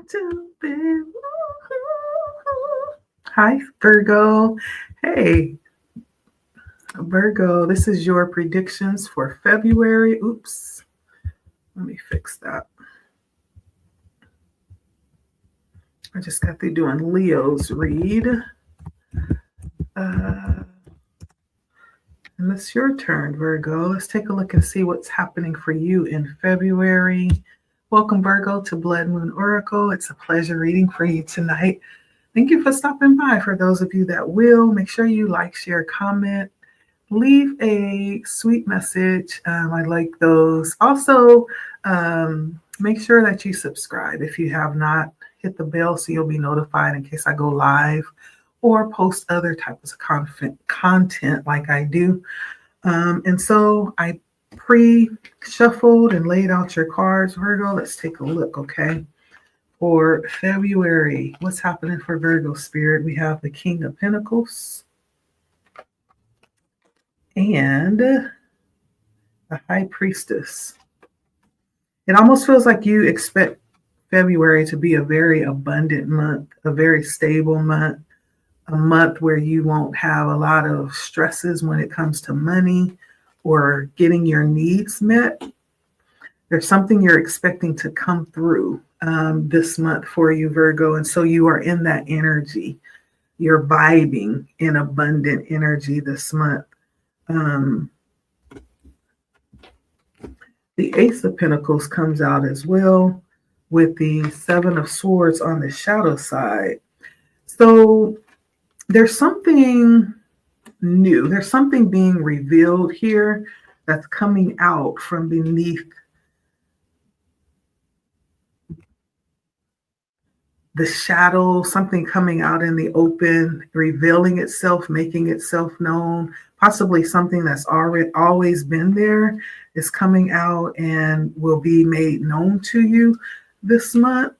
to be. Hi, Virgo. Hey, Virgo, this is your predictions for February. Oops, let me fix that. I just got through doing Leo's read. And it's your turn, Virgo. Let's take a look and see what's happening for you in February. Welcome, Virgo, to Blood Moon Oracle. It's a pleasure reading for you tonight. Thank you for stopping by. For those of you that will, make sure you like, share, comment, leave a sweet message. I like those. Also, make sure that you subscribe if you have not. Hit the bell so you'll be notified in case I go live or post other types of content like I do. And so I pre-shuffled and laid out your cards, Virgo. Let's take a look, okay? For February, what's happening for Virgo Spirit? We have the King of Pentacles and the High Priestess. It almost feels like you expect February to be a very abundant month, a very stable month, a month where you won't have a lot of stresses when it comes to money or getting your needs met. There's something you're expecting to come through this month for you, Virgo. And so you are in that energy. You're vibing in abundant energy this month. The Ace of Pentacles comes out as well with the Seven of Swords on the shadow side. So there's something new. There's something being revealed here that's coming out from beneath the shadow, something coming out in the open, revealing itself, making itself known, possibly something that's already always been there is coming out and will be made known to you this month.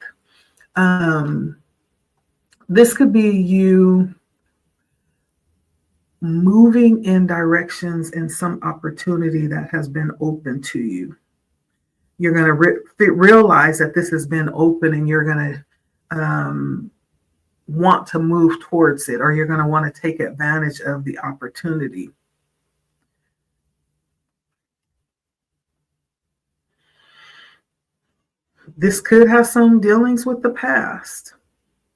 This could be you moving in directions in some opportunity that has been open to you. You're going to realize that this has been open and you're going to want to move towards it, or you're going to want to take advantage of the opportunity. This could have some dealings with the past.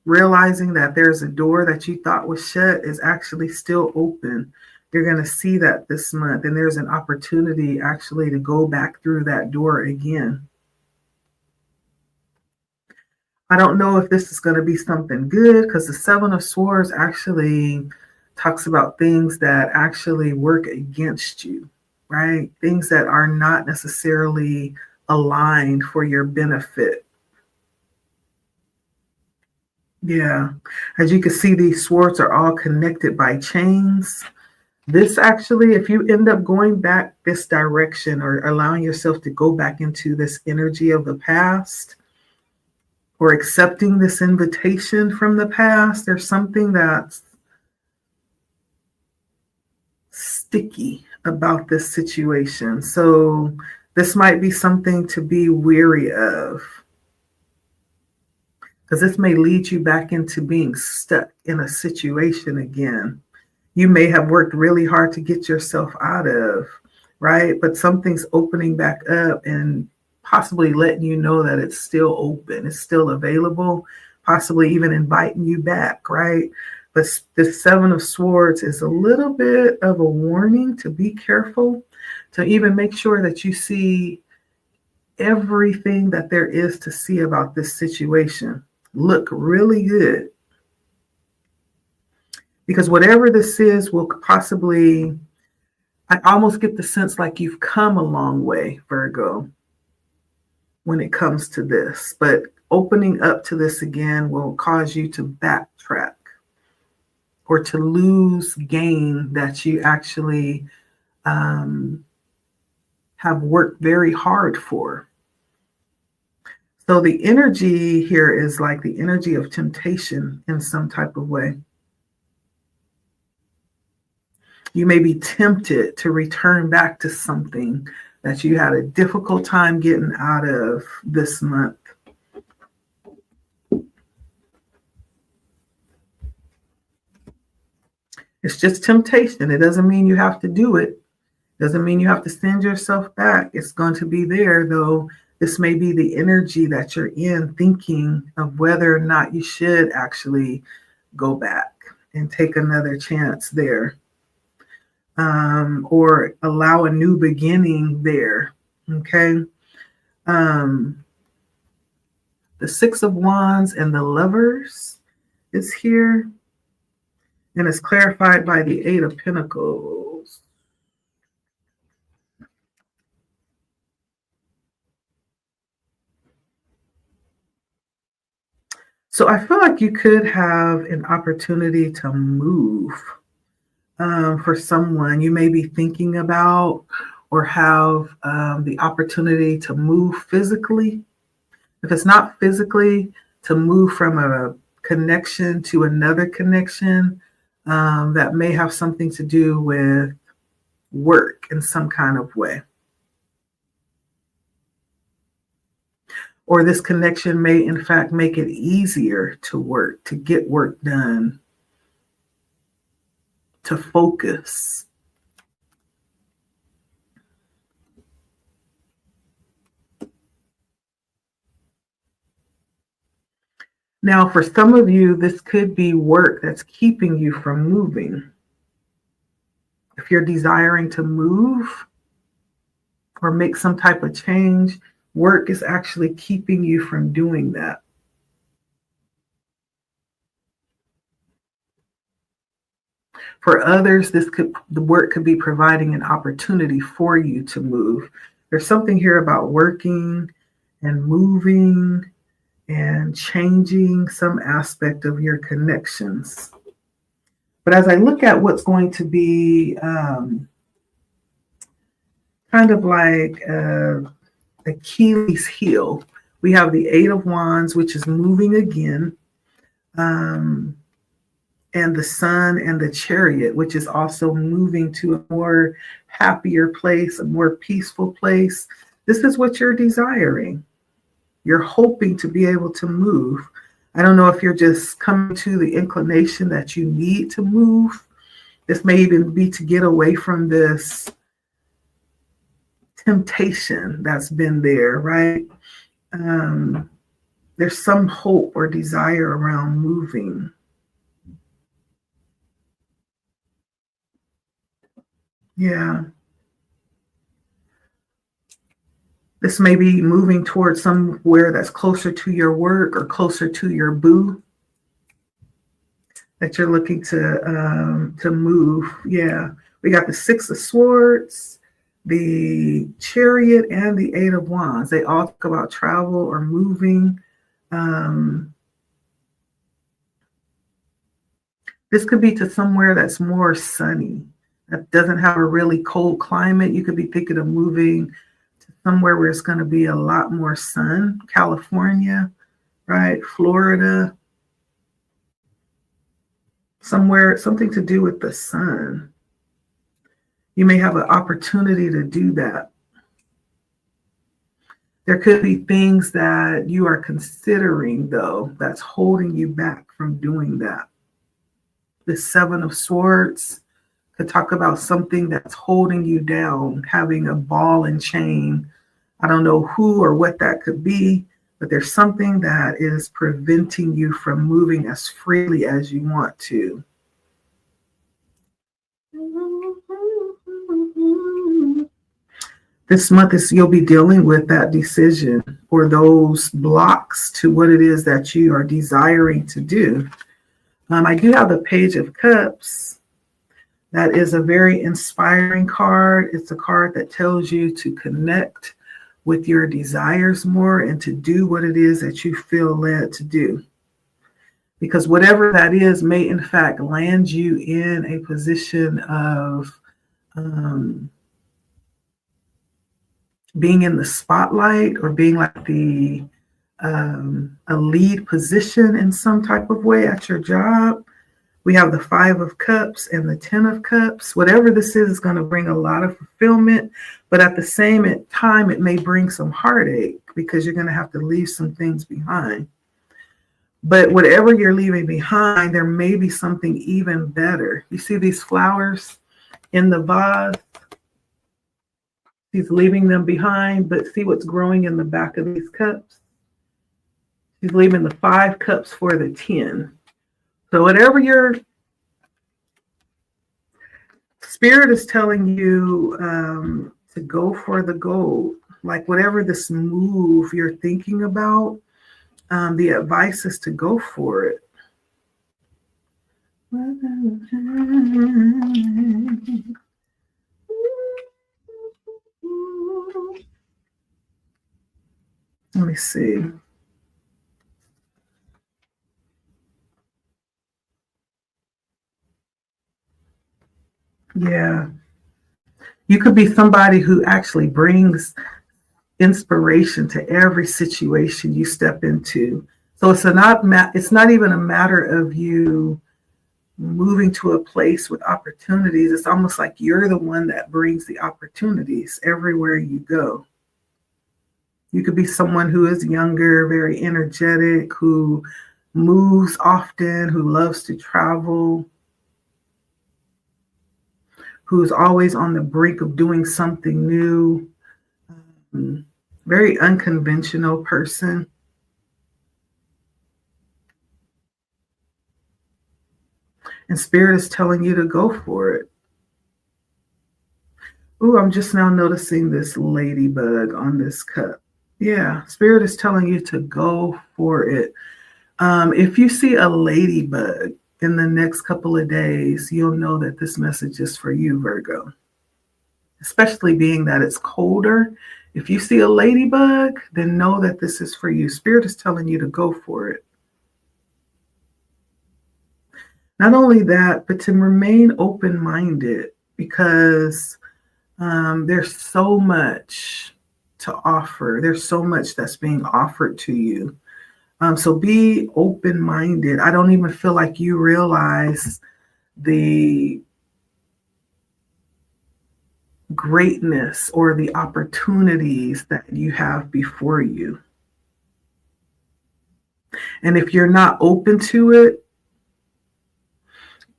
Realizing that there's a door that you thought was shut is actually still open. You're going to see that this month, and there's an opportunity actually to go back through that door again. I don't know if this is going to be something good, because the Seven of Swords actually talks about things that actually work against you, right? Things that are not necessarily aligned for your benefit. Yeah, as you can see, these swords are all connected by chains. This actually, if you end up going back this direction or allowing yourself to go back into this energy of the past or accepting this invitation from the past, there's something that's sticky about this situation. So this might be something to be weary of, because this may lead you back into being stuck in a situation again. You may have worked really hard to get yourself out of, right? But something's opening back up and possibly letting you know that it's still open, it's still available, possibly even inviting you back, right? But the Seven of Swords is a little bit of a warning to be careful, to even make sure that you see everything that there is to see about this situation. Look really good. Because whatever this is will possibly, I almost get the sense like you've come a long way, Virgo, when it comes to this. But opening up to this again will cause you to backtrack or to lose gain that you actually have worked very hard for. So the energy here is like the energy of temptation in some type of way. You may be tempted to return back to something that you had a difficult time getting out of this month. It's just temptation. It doesn't mean you have to do it. Doesn't mean you have to send yourself back. It's going to be there, though. This may be the energy that you're in, thinking of whether or not you should actually go back and take another chance there, or allow a new beginning there. Okay. The Six of Wands and the Lovers is here, and it's clarified by the Eight of Pentacles. So I feel like you could have an opportunity to move for someone you may be thinking about, or have the opportunity to move physically. If it's not physically, to move from a connection to another connection that may have something to do with work in some kind of way. Or this connection may, in fact, make it easier to work, to get work done, to focus. Now, for some of you, this could be work that's keeping you from moving. If you're desiring to move or make some type of change, work is actually keeping you from doing that. For others, the work could be providing an opportunity for you to move. There's something here about working and moving and changing some aspect of your connections. But as I look at what's going to be kind of like Achilles' heel, we have the Eight of Wands, which is moving again, and the Sun and the Chariot, which is also moving to a more happier place, a more peaceful place. This is what you're desiring. You're hoping to be able to move. I don't know if you're just coming to the inclination that you need to move. This may even be to get away from this temptation that's been there, right? There's some hope or desire around moving. Yeah. This may be moving towards somewhere that's closer to your work or closer to your boo that you're looking to move. Yeah. We got the Six of Swords, the Chariot, and the Eight of Wands. They all talk about travel or moving. This could be to somewhere that's more sunny, that doesn't have a really cold climate. You could be thinking of moving to somewhere where it's going to be a lot more sun. California, right? Florida. Somewhere, something to do with the sun. You may have an opportunity to do that. There could be things that you are considering, though, that's holding you back from doing that. The Seven of Swords could talk about something that's holding you down, having a ball and chain. I don't know who or what that could be, but there's something that is preventing you from moving as freely as you want to. This month you'll be dealing with that decision or those blocks to what it is that you are desiring to do. I do have the Page of Cups. That is a very inspiring card. It's a card that tells you to connect with your desires more and to do what it is that you feel led to do. Because whatever that is may in fact land you in a position of being in the spotlight or being like a lead position in some type of way at your job. We have the Five of Cups and the Ten of Cups. Whatever this is going to bring a lot of fulfillment, but at the same time, it may bring some heartache because you're going to have to leave some things behind. But whatever you're leaving behind, there may be something even better. You see these flowers in the vase? He's leaving them behind, but see what's growing in the back of these cups? He's leaving the 5 cups for the 10. So whatever your spirit is telling you to go for the gold, like whatever this move you're thinking about, the advice is to go for it. Let me see. Yeah. You could be somebody who actually brings inspiration to every situation you step into. So it's not even a matter of you moving to a place with opportunities. It's almost like you're the one that brings the opportunities everywhere you go. You could be someone who is younger, very energetic, who moves often, who loves to travel, who's always on the brink of doing something new. Very unconventional person. And Spirit is telling you to go for it. Ooh, I'm just now noticing this ladybug on this cup. Yeah, Spirit is telling you to go for it. If you see a ladybug in the next couple of days, you'll know that this message is for you, Virgo. Especially being that it's colder. If you see a ladybug, then know that this is for you. Spirit is telling you to go for it. Not only that, but to remain open-minded, because there's so much to offer. There's so much that's being offered to you. So be open-minded. I don't even feel like you realize the greatness or the opportunities that you have before you. And if you're not open to it,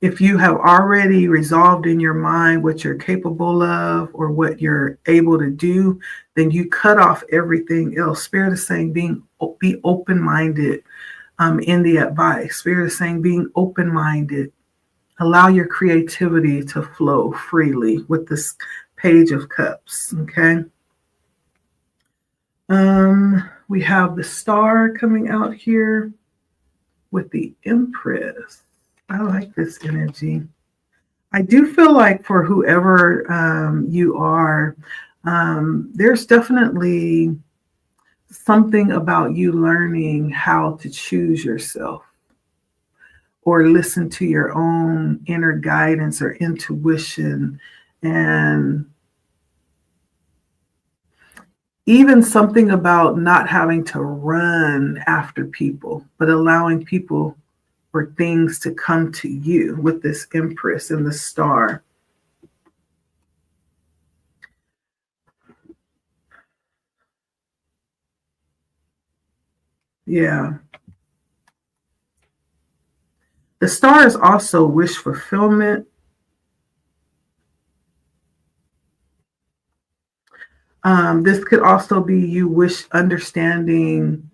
if you have already resolved in your mind what you're capable of or what you're able to do, then you cut off everything else. Spirit is saying be open-minded in the advice. Spirit is saying being open-minded. Allow your creativity to flow freely with this Page of Cups, okay? We have the Star coming out here with the Empress. I like this energy. I do feel like for whoever you are, there's definitely something about you learning how to choose yourself or listen to your own inner guidance or intuition, and even something about not having to run after people, but allowing people or things to come to you with this Empress and the Star. Yeah. The Star is also wish fulfillment. This could also be you wish understanding.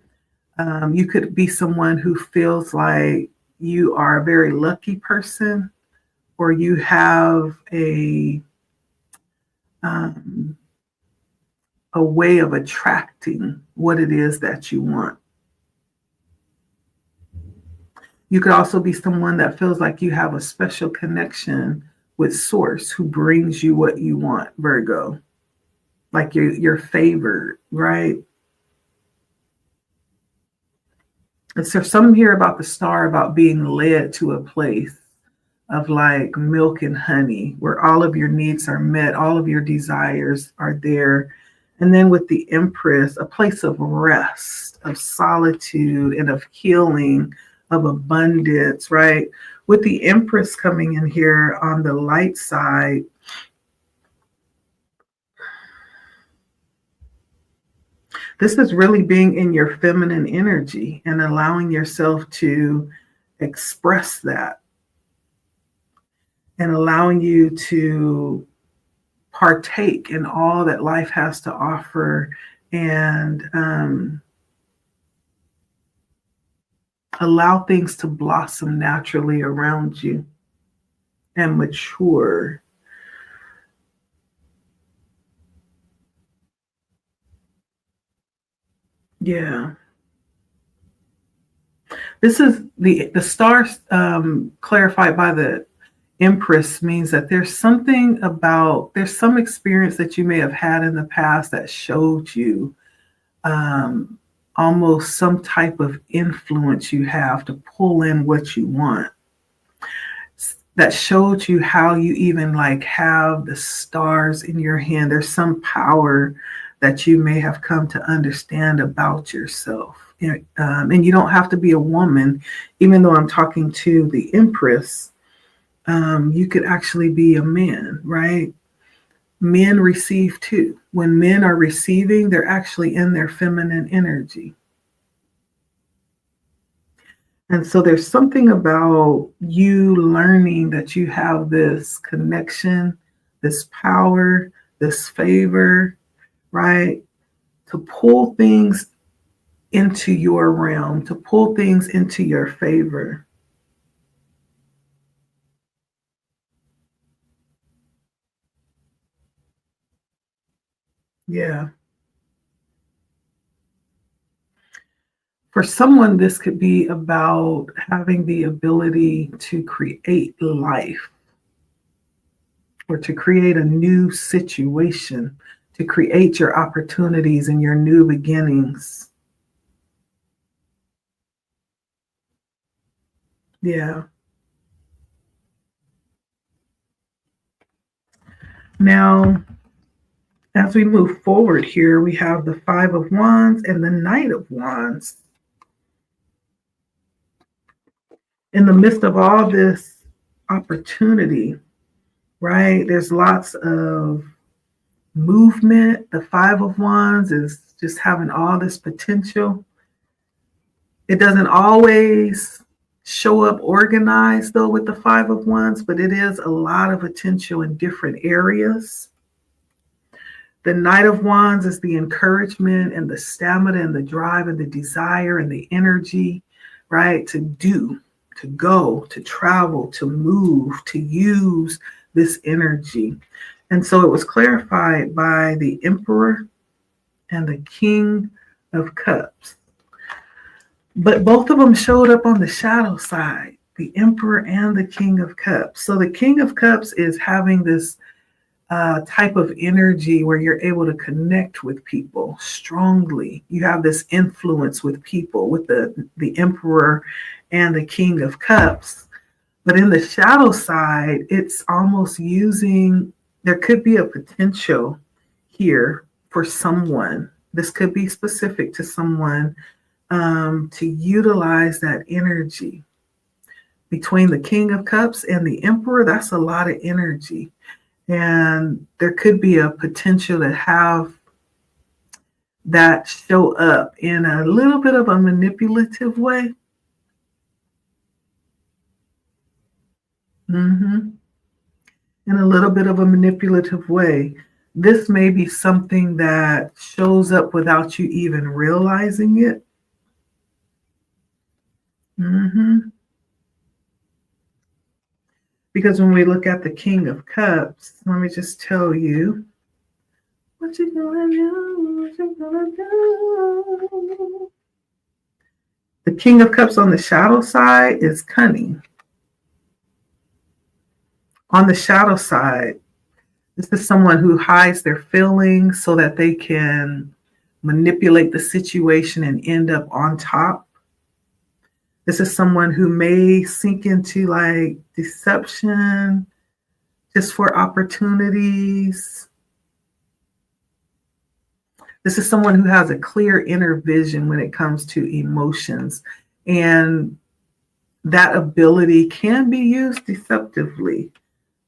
You could be someone who feels like you are a very lucky person, or you have a way of attracting what it is that you want. You could also be someone that feels like you have a special connection with Source who brings you what you want, Virgo. Like you're favored, right? And so some here about the Star about being led to a place of like milk and honey, where all of your needs are met, all of your desires are there. And then with the Empress, a place of rest, of solitude, and of healing, of abundance, right? With the Empress coming in here on the light side, This is really being in your feminine energy and allowing yourself to express that and allowing you to partake in all that life has to offer and allow things to blossom naturally around you and mature. Yeah. This is the stars clarified by the Empress means that there's some experience that you may have had in the past that showed you um, almost some type of influence you have to pull in what you want. That showed you how you even like have the stars in your hand. There's some power that you may have come to understand about yourself. And you don't have to be a woman, even though I'm talking to the Empress. You could actually be a man, right? Men receive too. When men are receiving, they're actually in their feminine energy. And so there's something about you learning that you have this connection, this power, this favor, right? To pull things into your realm, to pull things into your favor. Yeah. For someone, this could be about having the ability to create life or to create a new situation, to create your opportunities and your new beginnings. Yeah. Now, as we move forward here, we have the Five of Wands and the Knight of Wands. In the midst of all this opportunity, right? There's lots of movement. The Five of Wands is just having all this potential. It doesn't always show up organized though with the Five of Wands, but it is a lot of potential in different areas. The Knight of Wands is the encouragement and the stamina and the drive and the desire and the energy, right? To do, to go, to travel, to move, to use this energy. And so it was clarified by the Emperor and the King of Cups. But both of them showed up on the shadow side, the Emperor and the King of Cups. So the King of Cups is having this type of energy where you're able to connect with people strongly. You have this influence with people with the Emperor and the King of Cups. But in the shadow side, it's almost there could be a potential here for someone. This could be specific to someone to utilize that energy. Between the King of Cups and the Emperor, that's a lot of energy. And there could be a potential to have that show up in a little bit of a manipulative way. In a little bit of a manipulative way. This may be something that shows up without you even realizing it. Because when we look at the King of Cups, let me just tell you, what you gonna do? What you gonna do? The King of Cups on the shadow side is cunning. On the shadow side, this is someone who hides their feelings so that they can manipulate the situation and end up on top. This is someone who may sink into like deception just for opportunities. This is someone who has a clear inner vision when it comes to emotions. And that ability can be used deceptively.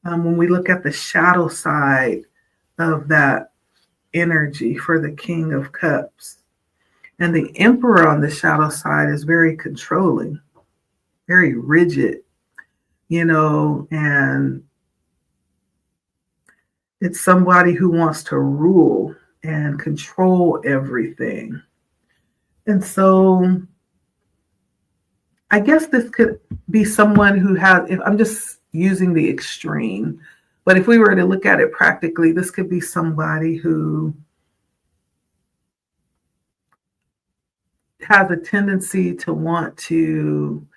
When we look at the shadow side of that energy for the King of Cups. And the Emperor on the shadow side is very controlling, very rigid, and it's somebody who wants to rule and control everything. And so I guess this could be someone who has, if I'm just using the extreme, but if we were to look at it practically, this could be somebody who has a tendency to want to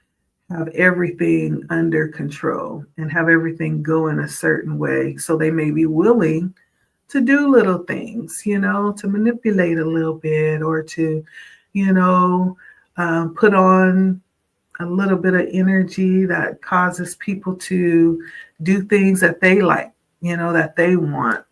have everything under control and have everything go in a certain way. So they may be willing to do little things, to manipulate a little bit, or to, put on a little bit of energy that causes people to do things that they like, that they want.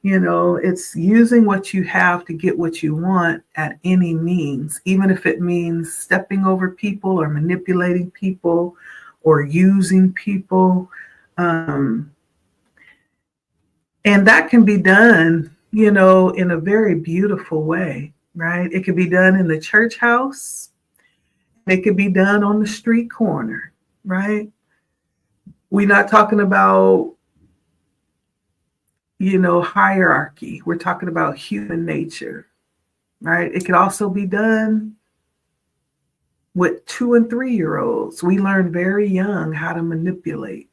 It's using what you have to get what you want at any means, even if it means stepping over people or manipulating people or using people. And that can be done, in a very beautiful way, right? It can be done in the church house. It could be done on the street corner, right? We're not talking about, hierarchy. We're talking about human nature, right? It could also be done with 2 and 3-year-olds. We learn very young how to manipulate,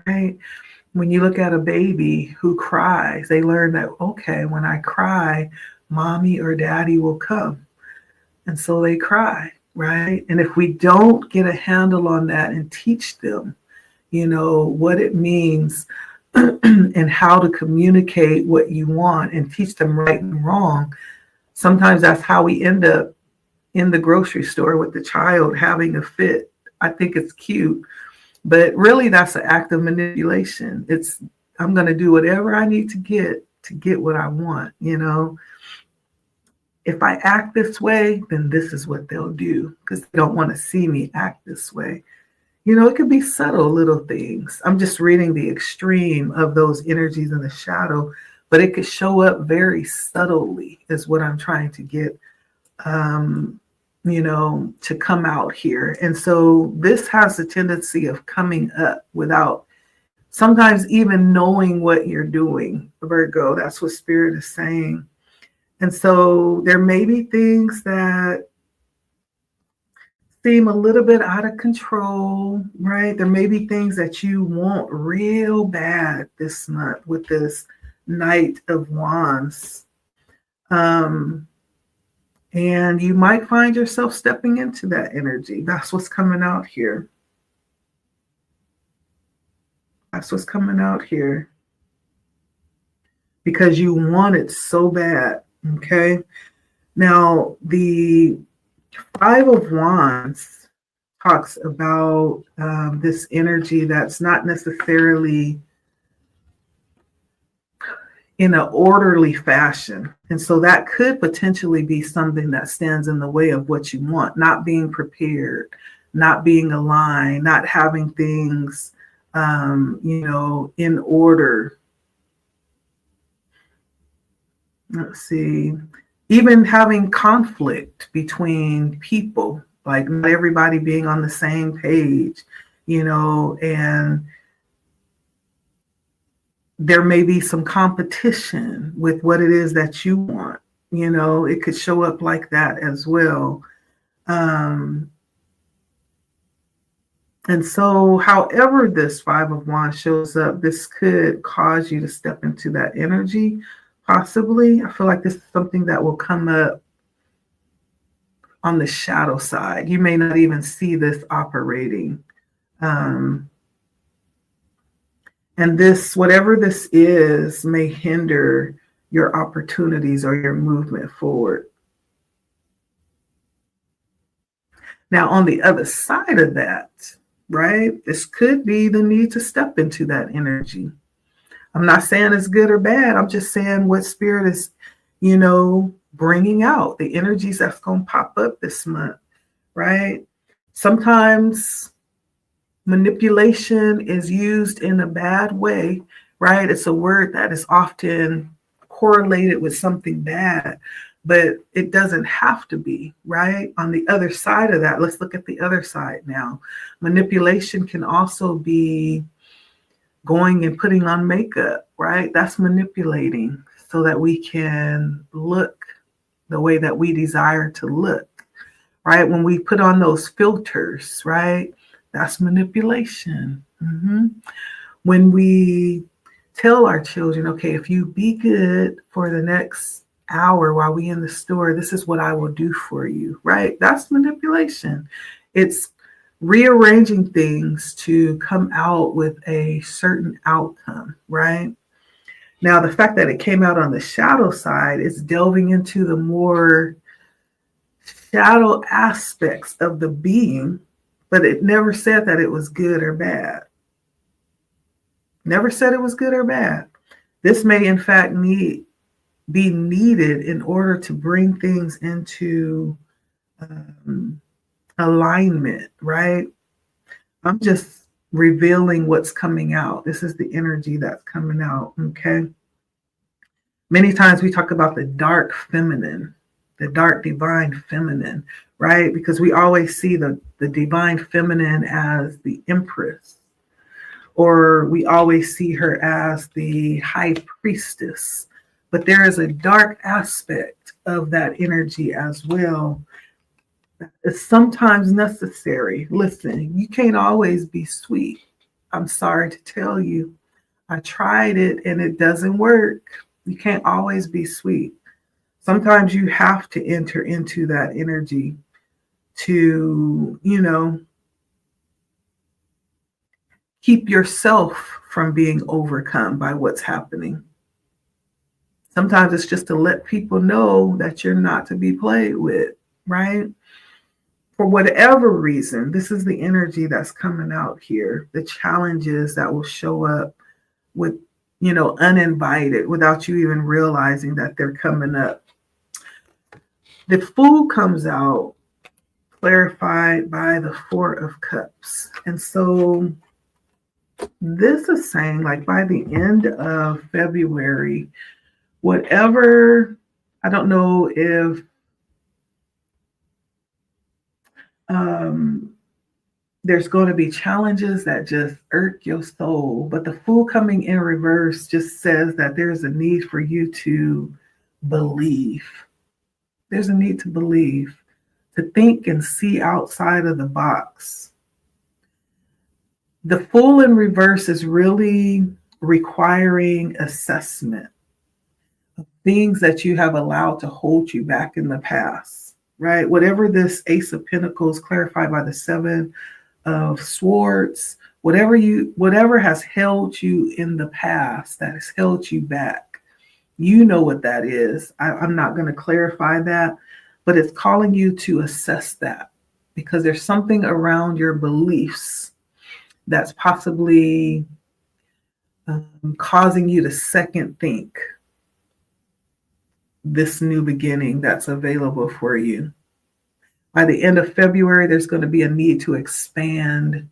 right? When you look at a baby who cries, they learn that, okay, when I cry, mommy or daddy will come. And so they cry, right? And if we don't get a handle on that and teach them, what it means and how to communicate what you want and teach them right and wrong, sometimes that's how we end up in the grocery store with the child having a fit. I think it's cute, but really that's an act of manipulation. I'm going to do whatever I need to get what I want. If I act this way, then this is what they'll do, because they don't want to see me act this way. It could be subtle little things. I'm just reading the extreme of those energies in the shadow, but it could show up very subtly is what I'm trying to get, to come out here. And so this has a tendency of coming up without sometimes even knowing what you're doing, Virgo. That's what Spirit is saying. And so there may be things that seem a little bit out of control, right? There may be things that you want real bad this month with this Knight of Wands. And you might find yourself stepping into that energy. That's what's coming out here. That's what's coming out here. Because you want it so bad, okay? Now, the 5 of Wands talks about this energy that's not necessarily in an orderly fashion. And so that could potentially be something that stands in the way of what you want, not being prepared, not being aligned, not having things, in order. Let's see. Even having conflict between people, like not everybody being on the same page, and there may be some competition with what it is that you want. It could show up like that as well. And so however this 5 of Wands shows up, this could cause you to step into that energy. Possibly. I feel like this is something that will come up on the shadow side. You may not even see this operating. And this, whatever this is, may hinder your opportunities or your movement forward. Now, on the other side of that, right, this could be the need to step into that energy. I'm not saying it's good or bad. I'm just saying what Spirit is, bringing out, the energies that's going to pop up this month, right? Sometimes manipulation is used in a bad way, right? It's a word that is often correlated with something bad. but it doesn't have to be, right? On the other side of that, let's look at the other side now. Manipulation can also be going and putting on makeup, right? That's manipulating so that we can look the way that we desire to look, right? When we put on those filters, right? That's manipulation. When we tell our children, okay, if you be good for the next hour while we in the store, this is what I will do for you, right? That's manipulation. It's rearranging things to come out with a certain outcome, right? Now, the fact that it came out on the shadow side is delving into the more shadow aspects of the being, but it never said that it was good or bad. Never said it was good or bad. This may, in fact, be needed in order to bring things into alignment, right? I'm just revealing what's coming out. This is the energy that's coming out, okay? Many times we talk about the dark feminine, the dark divine feminine, right? Because we always see the divine feminine as the empress, or we always see her as the high priestess. But there is a dark aspect of that energy as well. It's sometimes necessary. Listen, you can't always be sweet. I'm sorry to tell you. I tried it and it doesn't work. You can't always be sweet. Sometimes you have to enter into that energy to, keep yourself from being overcome by what's happening. Sometimes it's just to let people know that you're not to be played with, right? For whatever reason, this is the energy that's coming out here, the challenges that will show up with, uninvited without you even realizing that they're coming up. The Fool comes out clarified by the Four of Cups. And so this is saying, like, by the end of February, whatever, I don't know if there's going to be challenges that just irk your soul, but the Fool coming in reverse just says that there's a need for you to believe. There's a need to believe, to think and see outside of the box. The Fool in reverse is really requiring assessment of things that you have allowed to hold you back in the past, right? Whatever this Ace of Pentacles clarified by the Seven of Swords, whatever has held you in the past, that has held you back, you know what that is. I'm not going to clarify that, but it's calling you to assess that, because there's something around your beliefs that's possibly causing you to second think this new beginning that's available for you. By the end of February, there's going to be a need to expand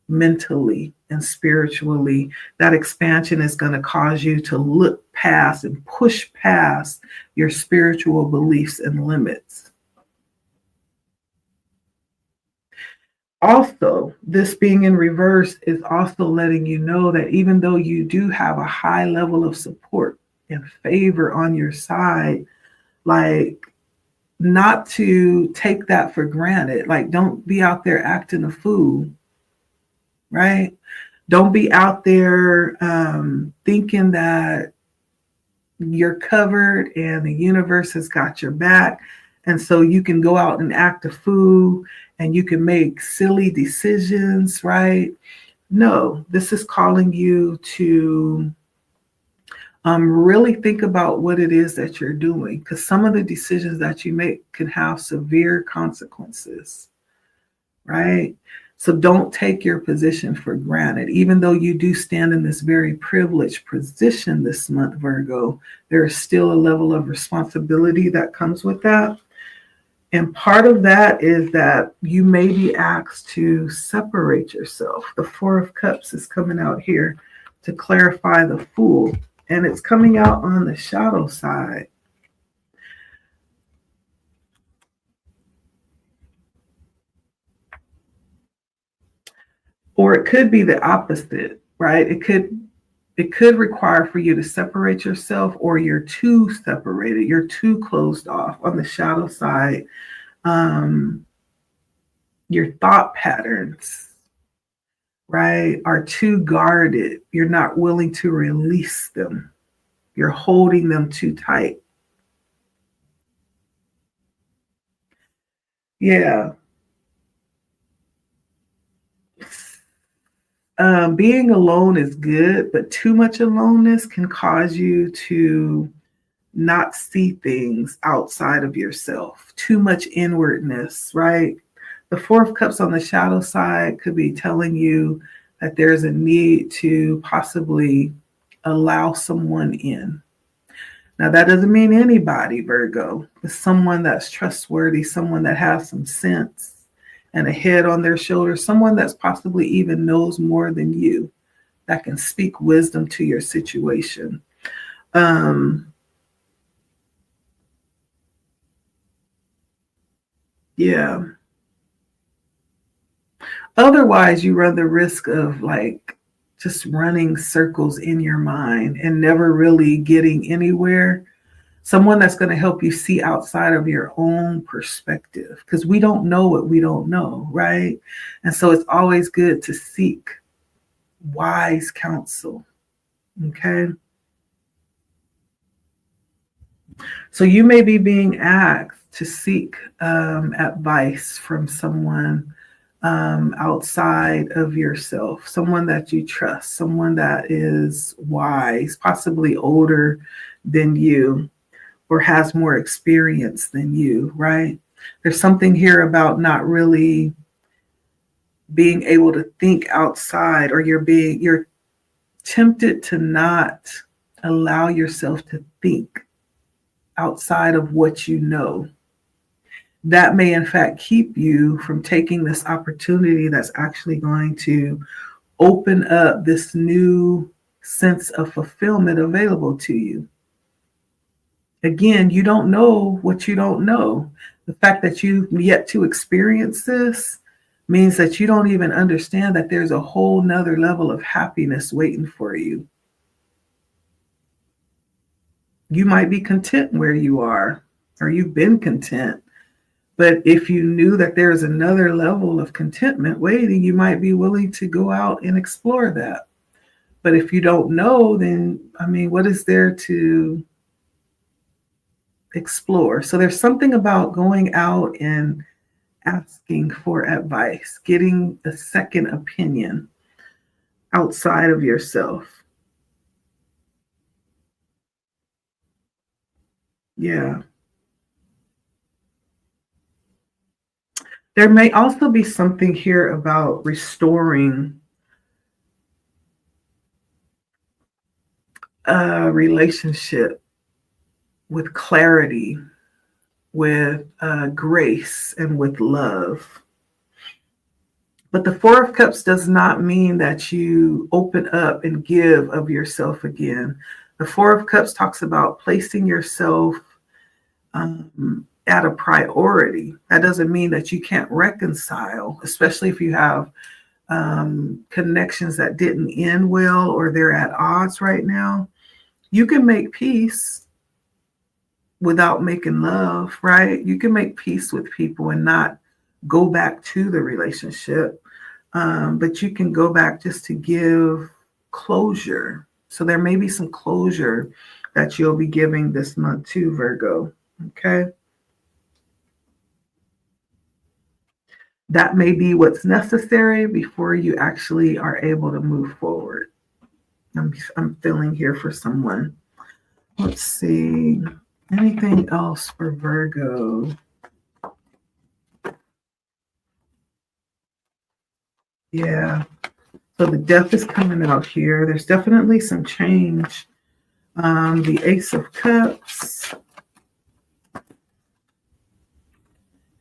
mentally and spiritually. That expansion is going to cause you to look past and push past your spiritual beliefs and limits. Also, this being in reverse is also letting you know that even though you do have a high level of support and favor on your side, like, not to take that for granted. Like, don't be out there acting a fool, right? Don't be out there thinking that you're covered and the universe has got your back. And so you can go out and act a fool and you can make silly decisions, right? No, this is calling you to really think about what it is that you're doing, because some of the decisions that you make can have severe consequences, right? So don't take your position for granted. Even though you do stand in this very privileged position this month, Virgo, there is still a level of responsibility that comes with that. And part of that is that you may be asked to separate yourself. The Four of Cups is coming out here to clarify the Fool. And it's coming out on the shadow side. Or it could be the opposite, right? It could require for you to separate yourself, or you're too separated, you're too closed off on the shadow side. Um, your thought patterns, right, are too guarded. You're not willing to release them. You're holding them too tight. Yeah. Being alone is good, but too much aloneness can cause you to not see things outside of yourself. Too much inwardness, right? The Four of Cups on the shadow side could be telling you that there's a need to possibly allow someone in. Now, that doesn't mean anybody, Virgo. It's someone that's trustworthy, someone that has some sense and a head on their shoulders, someone that's possibly even knows more than you, that can speak wisdom to your situation. Um, yeah. Otherwise, you run the risk of like just running circles in your mind and never really getting anywhere. Someone that's going to help you see outside of your own perspective, because we don't know what we don't know, right? And so it's always good to seek wise counsel. Okay. So you may be being asked to seek advice from someone outside of yourself, someone that you trust, someone that is wise, possibly older than you or has more experience than you, right? There's something here about not really being able to think outside, or you're tempted to not allow yourself to think outside of what you know. That may in fact keep you from taking this opportunity that's actually going to open up this new sense of fulfillment available to you. Again, you don't know what you don't know. The fact that you've yet to experience this means that you don't even understand that there's a whole nother level of happiness waiting for you. You might be content where you are, or you've been content. But if you knew that there's another level of contentment waiting, you might be willing to go out and explore that. But if you don't know, then, I mean, what is there to explore? So there's something about going out and asking for advice, getting a second opinion outside of yourself. Yeah. There may also be something here about restoring a relationship with clarity, with grace, and with love. But the Four of Cups does not mean that you open up and give of yourself again. The Four of Cups talks about placing yourself at a priority. That doesn't mean that you can't reconcile, especially if you have connections that didn't end well or they're at odds right now. You can make peace without making love, right? You can make peace with people and not go back to the relationship, but you can go back just to give closure. So there may be some closure that you'll be giving this month too, Virgo. Okay. That may be what's necessary before you actually are able to move forward. I'm feeling here for someone. Let's see. Anything else for Virgo? Yeah. So the death is coming out here. There's definitely some change. The Ace of Cups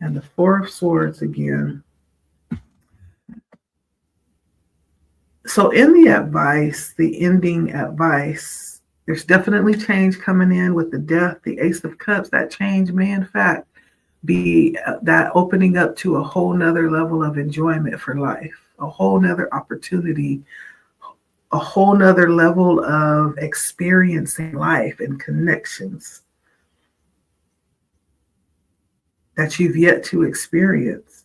and the Four of Swords again. So in the advice, the ending advice, there's definitely change coming in with the death, the Ace of Cups. That change may in fact be that opening up to a whole nother level of enjoyment for life, a whole nother opportunity, a whole nother level of experiencing life and connections that you've yet to experience.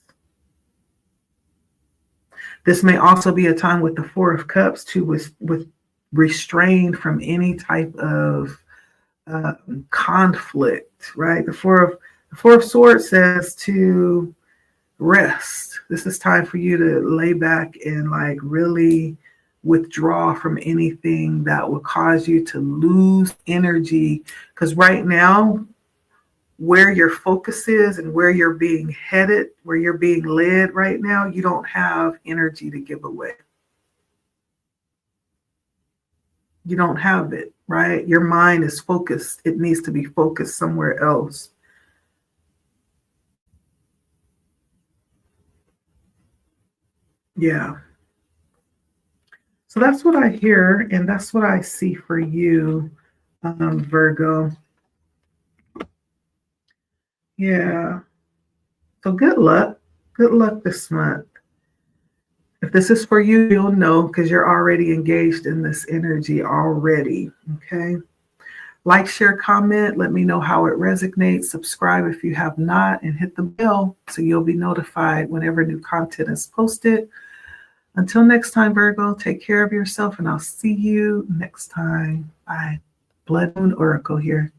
This may also be a time with the Four of Cups to with restrained from any type of conflict, right? The Four of Swords says to rest. This is time for you to lay back and like really withdraw from anything that will cause you to lose energy. Because right now, where your focus is and where you're being headed, where you're being led right now, you don't have energy to give away. You don't have it, right? Your mind is focused. It needs to be focused somewhere else. Yeah. So that's what I hear, and that's what I see for you, Virgo. Yeah. So good luck. Good luck this month. If this is for you, you'll know because you're already engaged in this energy already. Okay. Like, share, comment. Let me know how it resonates. Subscribe if you have not, and hit the bell so you'll be notified whenever new content is posted. Until next time, Virgo, take care of yourself, and I'll see you next time. Bye. Blood Moon Oracle here.